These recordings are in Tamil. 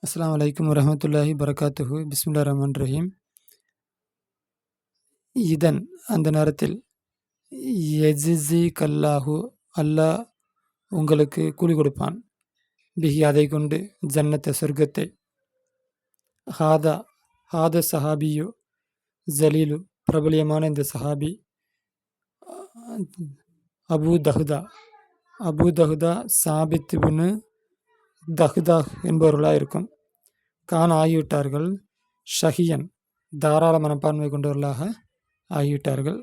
அஸ்ஸலாமு அலைக்கும் வரஹ்மத்துல்லாஹி பரக்காத்துஹு. பிஸ்மில்லாஹிர் ரஹ்மானிர் ரஹீம். இதன் அந்த நேரத்தில் யஜ்ஸி கல்லாஹு அல்லாஹ் உங்களுக்கு கூலி கொடுப்பான். பிஹி அதை கொண்டு ஜன்னத்தை சொர்க்கத்தை. ஹாதா ஹாத சஹாபியு ஜலீலு பிரபலியமான இந்த சஹாபி அபு தஹ்தா அபு தஹ்தா சாபித் இப்னு தஹ்தா என்பவர்களாக இருக்கும். கான் ஆகிவிட்டார்கள். ஷஹியன் தாராள மனப்பான்மை கொண்டவர்களாக ஆகிவிட்டார்கள்.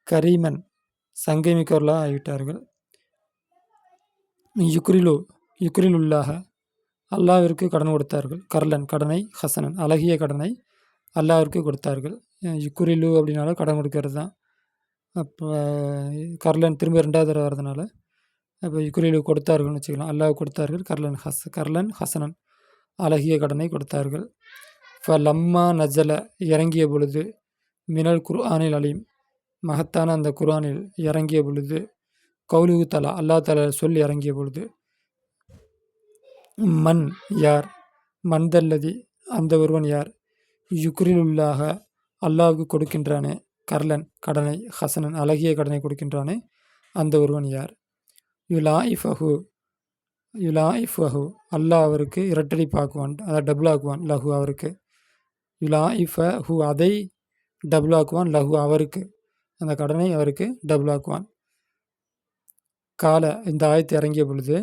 கரீமன் சங்கைமிக்கவர்களாக ஆகிவிட்டார்கள். யுக்ரிலுல்லாக அல்லாவிற்கு கடன் கொடுத்தார்கள். கர்லன் கடனை, ஹசனன் அழகிய கடனை அல்லாவிற்கு கொடுத்தார்கள். யுக்ரிலு அப்படின்னாலும் கடன் கொடுக்கறது தான். அப்போ கர்லன் திரும்ப ரெண்டாவது தடவை வரதுனால அப்போ யுக்ரிலு கொடுத்தார்கள்னு வச்சுக்கலாம். அல்லாஹ் கொடுத்தார்கள். கர்லன் ஹசனன் அழகிய கடனை கொடுத்தார்கள். லம்மா நஜல இறங்கிய பொழுது மினல் குர்ஆனில் அலீம் மகத்தான அந்த குர்ஆனில் இறங்கிய பொழுது கௌலுகு தலா அல்லா தலா சொல் இறங்கிய பொழுது மண் யார் மன்தல்லதி அந்த ஒருவன் யார் யுக்ரிலுல்லாக அல்லாவுக்கு கொடுக்கின்றானே கர்லன் கடனை ஹசனன் அழகிய கடனை கொடுக்கின்றானே அந்த ஒருவன் யார் யுலாஇஃபஹு அல்லாஹ் அவருக்கு இரட்டடிப்பாக்குவான், அதை டபுள் ஆக்குவான். லஹு அவருக்கு யுலாஇஃபஹு அதை டபுள் ஆக்குவான். லஹு அவருக்கு அந்த கடனை அவருக்கு டபுள் ஆக்குவான். கால இந்த ஆயத்து இறங்கிய பொழுது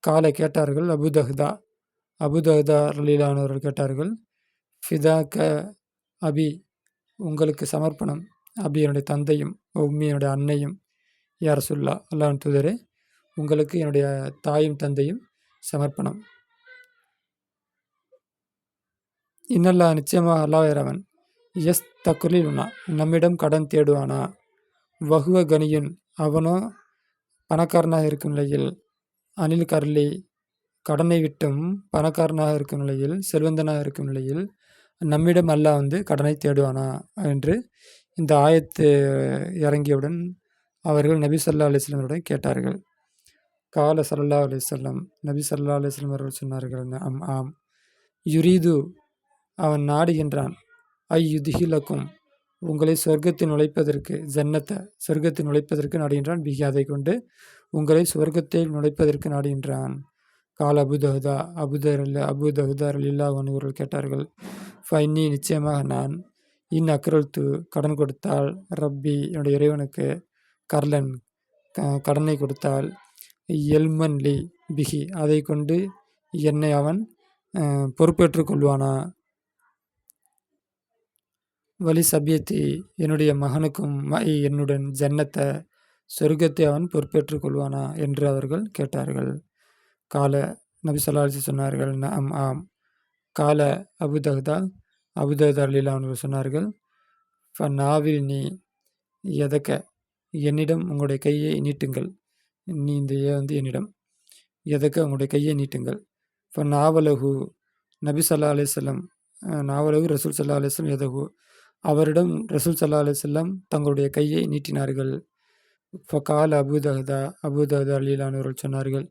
காலை கேட்டார்கள் அபுதஹ்தா ரலீலானவர்கள் கேட்டார்கள். ஃபிதாக்க அபி உங்களுக்கு சமர்ப்பணம், அபி என்னுடைய தந்தையும், உம்மி என்னுடைய அன்னையும், யார் சொல்லா அல்லாஹ்வின் தூதரே உங்களுக்கு என்னுடைய தாயும் தந்தையும் சமர்ப்பணம். இன்னல்லா நிச்சயமாக அல்லாஹ்வின் எஸ் தக்குலில் உண்ணா நம்மிடம் கடன் தேடுவானா, வகுவ கனியுன் அவனோ பணக்காரனாக இருக்கும் நிலையில், அனில் கர்லி கடனை விட்டும் பணக்காரனாக இருக்கும் நிலையில், செல்வந்தனாக இருக்கும் நிலையில் நம்மிடம் அல்லாஹ் கடனை தேடுவானா என்று இந்த ஆயத்து இறங்கியவுடன் அவர்கள் நபி ஸல்லல்லாஹு அலைஹி வஸல்லம் அவரிடம் கேட்டார்கள். கால ஸல்லல்லாஹு அலைஹி வஸல்லம் நபி ஸல்லல்லாஹு அலைஹி வஸல்லம் அவர்கள் சொன்னார்கள், ஆம் யுரீது அவன் நாடுகின்றான், யுத்ஹிலக்கும் உங்களை சொர்க்கத்தில் நுழைப்பதற்கு, ஜன்னத்தை சொர்க்கத்தில் நுழைப்பதற்கு நாடுகின்றான். பிஹி அதை கொண்டு உங்களை சொர்க்கத்தில் நுழைப்பதற்கு நாடுகின்றான். கால அபுதஹ்தா ரலியல்லாஹு அன்ஹு அவர்கள் கேட்டார்கள். ஃபைன்னி நிச்சயமாக நான் அக்ரல்து கடன் கொடுத்தால், ரப்பி என்னுடைய இறைவனுக்கு, கர்லன் கடனை கொடுத்தால், எல்மன் லி பிஹி அதை கொண்டு என்னை அவன் பொறுப்பேற்றுக் கொள்வானா, வலி சபியத்தி என்னுடைய மகனுக்கும் என்னுடன் ஜன்னத்தை சொர்க்கத்தை அவன் பொறுப்பேற்றுக் கொள்வானா என்று அவர்கள் கேட்டார்கள். கால நபி ஸல்லல்லாஹு அலைஹி வஸல்லம் சொன்னார்கள், ஆம். கால அபுதஹ்தா ரலியல்லாஹு அன்ஹு சொன்னார்கள், நாவில் நீ எதக்க என்னிடம் உங்களுடைய கையை நீட்டுங்கள். நீ இந்த என்னிடம் எதக்க உங்களுடைய கையை நீட்டுங்கள். நாவலகு நபி ஸல்லல்லாஹு அலைஹி வஸல்லம் நாவலகு ரசூல் ஸல்லல்லாஹு அலைஹி வஸல்லம் எதகு அவரிடம் ரசூல் ஸல்லல்லாஹு அலைஹி வஸல்லம் தங்களுடைய கையை நீட்டினார்கள். கால அபுதஹ்தா ரலியல்லாஹு அன்ஹு அவர்கள் சொன்னார்கள்,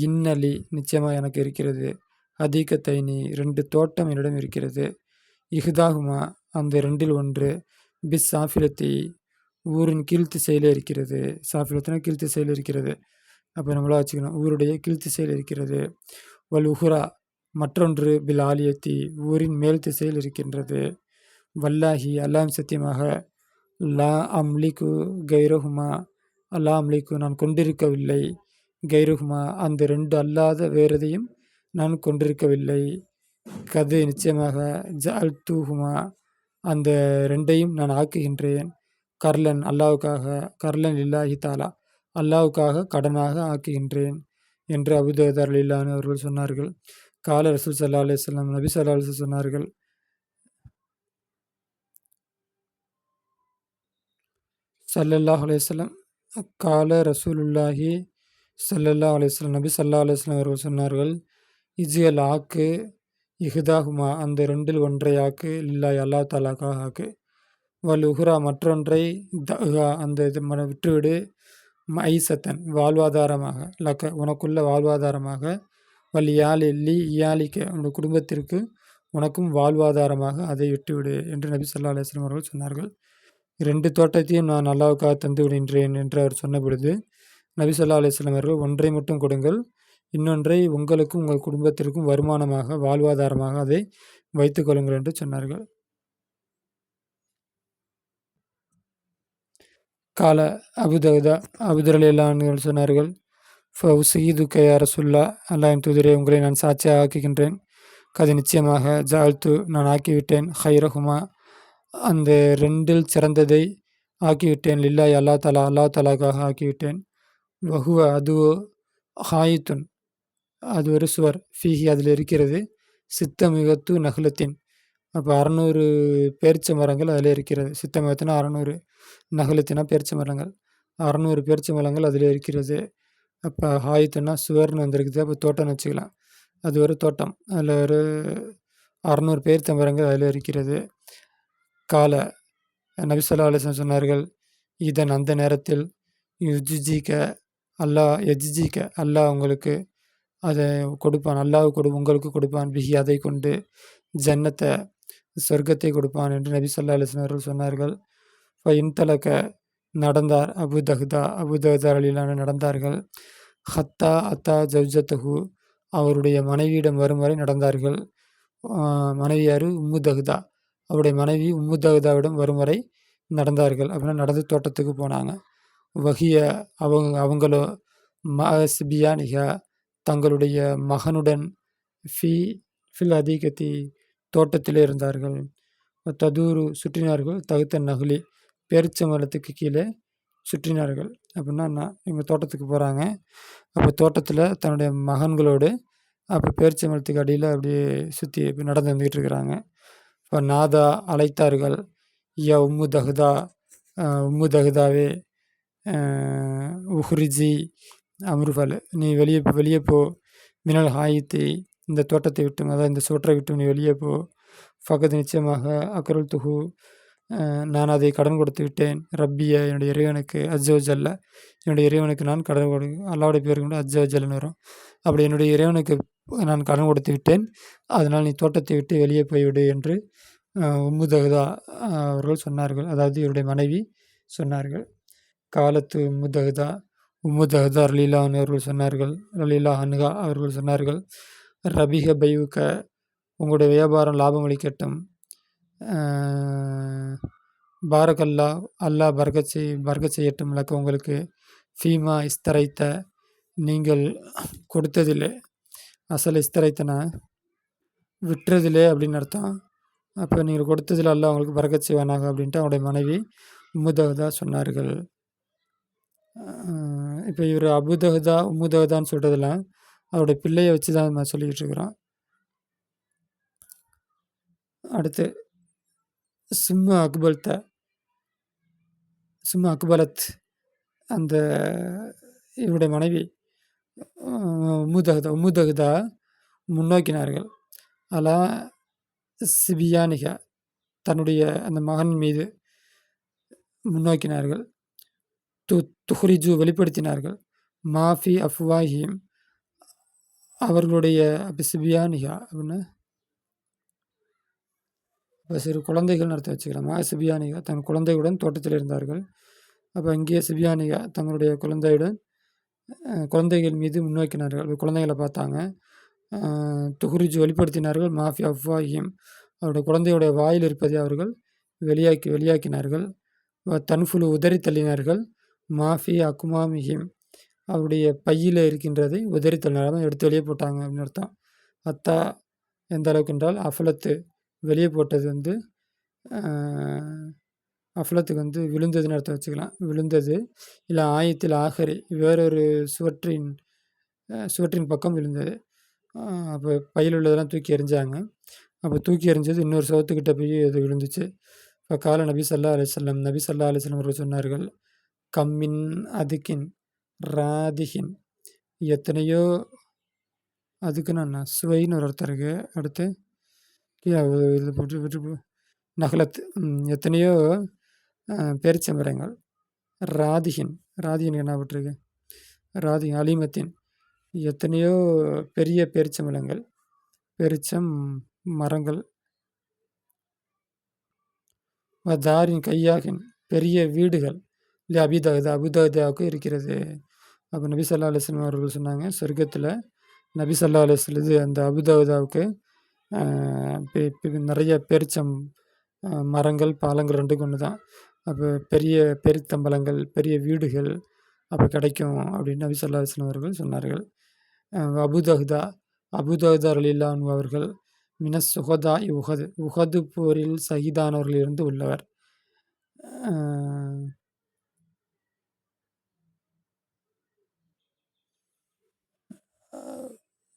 இன்னலி நிச்சயமாக எனக்கு இருக்கிறது, ஹதீகத்தைனி 2 தோட்டம் என்னிடம் இருக்கிறது, இஹ்தாஹுமா அந்த 2ல் ஒன்று, பிஸ் சாஃபிலத்தி ஊரின் கீழ்த்திசையில் இருக்கிறது. சாஃபிலத்தினா கீழ்த்திசையில் இருக்கிறது. அப்போ நம்மளா வச்சுக்கணும், ஊருடைய கீழ்த்திசையில் இருக்கிறது. வல் உஹ்ரா மற்றொன்று பில் ஆலியத்தி ஊரின் மேல் திசையில் இருக்கின்றது. வல்லாஹி அல்லாம் சத்தியமாக, லா அம்லிக்கு கைரஹுமா அல்லா அம்லிக்கு நான் கொண்டிருக்கவில்லை, கைருஹுமா அந்த 2 அல்லாத வேறெதையும் நான் கொண்டிருக்கவில்லை. கது நிச்சயமாக, ஜஅல்துஹுமா அந்த 2ஐயும் நான் ஆக்குகின்றேன், கர்லன் அல்லாவுக்காக, கர்லன் லில்லாஹி தாலா அல்லாவுக்காக கடனாக ஆக்குகின்றேன் என்று அபூதஹ்தா ரலியல்லாஹு அன்ஹு அவர்கள் சொன்னார்கள். கால ரசூல் ஸல்லல்லாஹு அலைஹி வஸல்லம் நபி ஸல்லல்லாஹு அலைஹி வஸல்லம் சொன்னார்கள், ஸல்லல்லாஹு அலைஹி வஸல்லம் கால ரசூலுல்லாஹி ஸல்லல்லாஹு அலைஹி வஸல்லம் நபி ஸல்லல்லாஹு அலைஹி வஸல்லம் அவர்கள் சொன்னார்கள், இஜ்அல் ஆக்கு இஹ்தாஹுமா அந்த 2ல் ஒன்றை ஆக்கு, லில்லாஹி அல்லாஹ் தாலாக்காக ஆக்கு, வல் உஹ்ரா மற்றொன்றை தஹா அந்த விட்டுவிடு, மைசத்தன் வாழ்வாதாரமாக, லக்க உனக்குள்ள வாழ்வாதாரமாக, வல் இயாலிக்க உன்னுடைய குடும்பத்திற்கு உனக்கும் வாழ்வாதாரமாக அதை விட்டுவிடு என்று நபி ஸல்லல்லாஹு அலைஹி வஸல்லம் அவர்கள் சொன்னார்கள். 2 தோட்டத்தையும் நான் அல்லாஹ்வுக்காக தந்து விடுகின்றேன் என்று அவர் சொன்ன பொழுது, நபி ஸல்லல்லாஹு அலைஹி வஸல்லம் அவர்கள் ஒன்றை மட்டும் கொடுங்கள், இன்னொன்றை உங்களுக்கும் உங்கள் குடும்பத்திற்கும் வருமானமாக வாழ்வாதாரமாக அதை வைத்துக் கொள்ளுங்கள் என்று சொன்னார்கள். கால அபூதர்தா அபூதர் ரலியல்லாஹு அன்ஹு அவர்கள் சொன்னார்கள், ஃபஉஸீதுக யா ரசூலல்லாஹ், அல்லாஹ்வின் தூதரே உங்களை நான் சாட்சியாக ஆக்குகின்றேன். கது நிச்சயமாக ஜஅல்து நான் ஆக்கிவிட்டேன், ஹைரஹுமா அந்த 2ல் சிறந்ததை ஆக்கிவிட்டேன், லில்லாஹி அல்லாஹ் தஆலாக்காக ஆக்கிவிட்டேன். வஹுவ அதுவோ ஹாயித்துன் அது ஒரு சுவர், ஃபீஹி அதில் இருக்கிறது, சித்தமிகத்து நஹ்லத்தின் அப்போ 600 பேரிச்ச மரங்கள் அதில் இருக்கிறது. சித்தமிகத்துனா 600, நஹ்லத்தினா பேரிச்ச மரங்கள், 600 பேரிச்ச மரங்கள் அதில் இருக்கிறது. அப்போ ஹாயித்துன்னா சுவர்னு வந்திருக்குது, அப்போ தோட்டம்னு வச்சுக்கலாம். அது ஒரு தோட்டம், அதில் ஒரு 600 பேரிச்ச மரங்கள் அதில் இருக்கிறது. கால நபி ஸல்லல்லாஹு அலைஹி வஸல்லம் சொன்னார்கள், இதன் அந்த நேரத்தில் யுஜ்ஜிக அல்லாஹ் உங்களுக்கு அதை கொடுப்பான், உங்களுக்கு கொடுப்பான், பிஹி அதை கொண்டு ஜன்னத்தை சொர்க்கத்தை கொடுப்பான் என்று நபி ஸல்லல்லாஹு அலைஹி வஸல்லம் அவர்கள் சொன்னார்கள். இன்தலக நடந்தார் அபூ தஹ்தா ரலியல்லாஹு நடந்தார்கள். ஹத்தா அத்தா ஜௌஜத்தஹு அவருடைய மனைவியிடம் வரும் வரை நடந்தார்கள். மனைவி யாரு? உம்மு தஹ்தா. அவருடைய மனைவி உம்மு தஹ்தாவிடம் வரும் வரை நடந்தார்கள். அப்படின்னா நடந்து தோட்டத்துக்கு போனாங்க. வஹிய அவங்களோ மஅஸ்பியானிஹா தங்களுடைய மகனுடன் ஃபில் அதீகத்தி தோட்டத்திலே இருந்தார்கள். ததூரு சுற்றினார்கள், தகுத்த நகுலி பேரிச்ச மரத்துக்கு கீழே சுற்றினார்கள். அப்படின்னா இவங்க தோட்டத்துக்கு போகிறாங்க. அப்போ தோட்டத்தில் தன்னுடைய மகன்களோடு அப்போ பேரிச்ச மரத்துக்கு அடியில் அப்படியே சுற்றி நடந்து வந்துக்கிட்டு இருக்கிறாங்க. இப்போ நாதா அழைத்தார்கள், யா உம்மு தஹ்தாவே உஹ்ரிஜி அம்ருஃபல் நீ வெளியே போ, மினல் ஹாயித்தி இந்த தோட்டத்தை விட்டும், அதாவது இந்த சுவற்றை விட்டும் நீ வெளியே போ. ஃபகத் நிச்சயமாக அக்ருல் துஹு நான் அதை கடன் கொடுத்து விட்டேன், ரப்பிய என்னுடைய இறைவனுக்கு, அஜ்ஜவஜல்ல என்னுடைய இறைவனுக்கு நான் கடன் அல்லாவுடைய பேருக்கு கூட அஜ்ஜவஜல்னு வரும். அப்படி என்னுடைய இறைவனுக்கு நான் கடன் கொடுத்து விட்டேன், அதனால் நீ தோட்டத்தை விட்டு வெளியே போய்விடு என்று உம்மு தஹ்தா அவர்கள் சொன்னார்கள். அதாவது இவருடைய மனைவி சொன்னார்கள். காலத்து உம்மு தஹ்தா ரலியல்லாஹு அன்ஹா அவர்கள் சொன்னார்கள், ரபிக பைவுக்க உங்களுடைய வியாபாரம் லாபம் அளிக்கட்டும், பாரக்கல்லா அல்லாஹ் பர்கத் செய்யட்டும், லக்க உங்களுக்கு, ஃபீமா இஸ்தரைத்த நீங்கள் கொடுத்ததில்லை, அசல் இஸ்தரைத்தனா விட்டுறதில்லை அப்படின்னு அர்த்தம். அப்போ நீங்கள் கொடுத்ததில் அல்லாஹ் அவங்களுக்கு பர்கத் செய்வானாக அப்படின்ட்டு அவங்களுடைய மனைவி உம்மு தஹ்தா சொன்னார்கள். இப்போ இவர் உம்மு தஹ்தான்னு சொல்கிறதெல்லாம் அவருடைய பிள்ளையை வச்சு தான் நம்ம சொல்லிக்கிட்டு இருக்கிறோம். அடுத்து சும்மா அக்பலத் அந்த இவருடைய மனைவி உம்மு தஹ்தா முன்னோக்கினார்கள். அலா சிபியானிகா தன்னுடைய அந்த மகன் மீது முன்னோக்கினார்கள். துஹ்ரிஜு வெளிப்படுத்தினார்கள், மாஃபி அஃப்வாஹிம் அவர்களுடைய சிபியானிகா அப்படின்னா சிறு குழந்தைகள் நடத்த வச்சுக்கலாம். சிபியானிகா தன் குழந்தையுடன் தோட்டத்தில் இருந்தார்கள். அப்போ இங்கேயே சிபியானிகா தங்களுடைய குழந்தைகள் மீது முன்னோக்கினார்கள், குழந்தைகளை பார்த்தாங்க. துஹ்ரிஜு வெளிப்படுத்தினார்கள், மாஃபி அஃப்வாஹிம் அவருடைய குழந்தையுடைய வாயில் இருப்பதை அவர்கள் வெளியாக்கினார்கள். தன்ஃபுலு உதறி தள்ளினார்கள், மாஃபி அக்குமாமிஹிம் அவருடைய பையில் இருக்கின்றதை உதறி தள்ளினார்கள், எடுத்து வெளியே போட்டாங்க அப்படின்னு அர்த்தம். அத்தா எந்த அளவுக்கு என்றால் அஃபலத்து வெளியே போட்டது அஃபலத்துக்கு விழுந்ததுன்னு அர்த்தம் வச்சுக்கலாம். விழுந்தது இல்லை ஆயத்தில் ஆகரி வேறொரு சுவற்றின் பக்கம் விழுந்தது. அப்போ பையில் உள்ளதெல்லாம் தூக்கி எறிஞ்சாங்க. அப்போ தூக்கி எறிஞ்சது இன்னொரு சுவத்துக்கிட்ட போய் அது விழுந்துச்சு. இப்போ கால நபி ஸல்லல்லாஹு அலைஹி வஸல்லம் அவர்கள் சொன்னார்கள், கம்மின் அதுக்கின் ராதிஹின் எத்தனையோ அதுக்குன்னு சுவைன்னு ஒரு அர்த்தம் இருக்குது. அடுத்து இது போட்டு நகலத் எத்தனையோ பேரிச்ச மரங்கள், ராதிஹின் என்ன விட்டுருக்கு, ராதிஹின் அலிமத்தின் எத்தனையோ பெரிய பேரிச்சம்பழங்கள், பேரிச்சம் மரங்கள், தாரின் கையாகின் பெரிய வீடுகள் அபுதாவுக்கு இருக்கிறது. அப்போ நபி ஸல்லல்லாஹு அலைஹி வஸல்லம் அவர்கள் சொன்னாங்க, சொர்க்கத்தில் நபி ஸல்லல்லாஹு அலைஹி வஸல்லம் அந்த அபுதாவுக்கு நிறைய பேரிச்சம் மரங்கள், பாலங்கள் 2க்கும் ஒன்று தான். அப்போ பெரிய பேரித்தம்பலங்கள், பெரிய வீடுகள் அப்போ கிடைக்கும் அப்படின்னு நபி ஸல்லல்லாஹு அலைஹி வஸல்லம் அவர்கள் சொன்னார்கள். அபூதஹ்தா ரலியல்லாஹு அன்ஹு அவர்கள் மினஸ் சுஹதா உஹது போரில் ஷஹீதானவர்களிலிருந்து உள்ளவர்.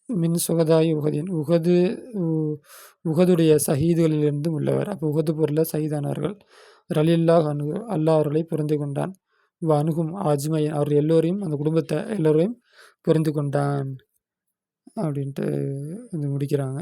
மின் சுகதாய் உகதுடைய ஷஹீதுகளிலிருந்து உள்ளவர். அப்போ உகது போரில் ஷஹீதானவர்கள். ரலியல்லாஹு அன்ஹு அல்லாஹ் அவர்களை புரிந்து கொண்டான். அணுகும் அஜ்மயின் அவர் எல்லோரையும், அந்த குடும்பத்தை எல்லோரையும் புரிந்து கொண்டான் அப்படின்ட்டு முடிக்கிறாங்க.